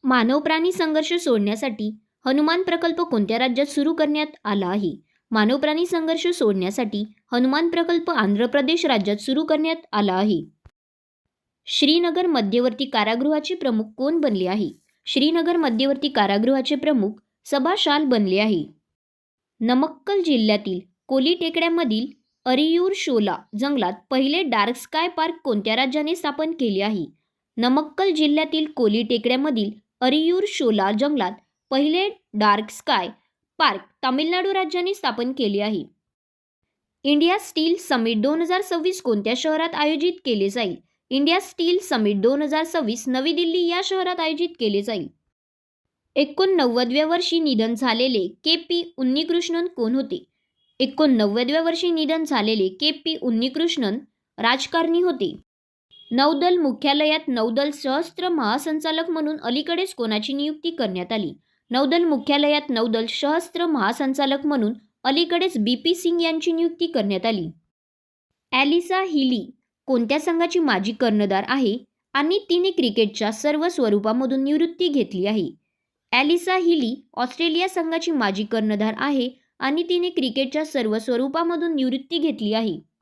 मानव प्राणी संघर्ष सोडण्यासाठी हनुमान प्रकल्प कोणत्या राज्यात सुरू करण्यात आला आहे? मानव प्राणी संघर्ष सोडण्यासाठी हनुमान प्रकल्प आंध्र प्रदेश राज्यात सुरू करण्यात आला आहे. श्रीनगर मध्यवर्ती कारागृहाचे प्रमुख कोण बनले आहे? श्रीनगर मध्यवर्ती कारागृहाचे प्रमुख सबा शाल बनले आहे. नमक्कल जिल्ह्यातील कोली टेकड्यांमधील अरियूर शोला जंगलात पहिले डार्क स्काय पार्क कोणत्या राज्याने स्थापन केले आहे? नमक्कल जिल्ह्यातील कोली टेकड्यांमधील अरियूर शोला जंगलात पहिले डार्क स्काय पार्क तामिळनाडू राज्याने स्थापन केले आहे. इंडिया स्टील समिट 2026 कोणत्या शहरात आयोजित केले जाईल? इंडिया स्टील समिट 2026 नवी दिल्ली या शहरात आयोजित केले जाईल. 89व्या वर्षी निधन झालेले के.पी. उन्नीकृष्णन कोण होते? 89व्या वर्षी निधन झालेले के.पी. उन्नीकृष्णन राजकारणी होते. नौदल मुख्यालयात नौदल सशस्त्र महासंचालक म्हणून अलीकडेच कोणाची नियुक्ती करण्यात आली? नौदल मुख्यालयात नौदल सशस्त्र महासंचालक म्हणून अलीकडेच बी.पी. सिंग यांची नियुक्ती करण्यात आली. ॲलिसा हिली कोणत्या संघाची माजी कर्णधार आहे आणि तिने क्रिकेटच्या सर्व स्वरूपामधून निवृत्ती घेतली आहे? ॲलिसा हिली ऑस्ट्रेलिया संघाची माजी कर्णधार आहे आणि तिने क्रिकेटच्या सर्व स्वरूपामधून निवृत्ती घेतली आहे.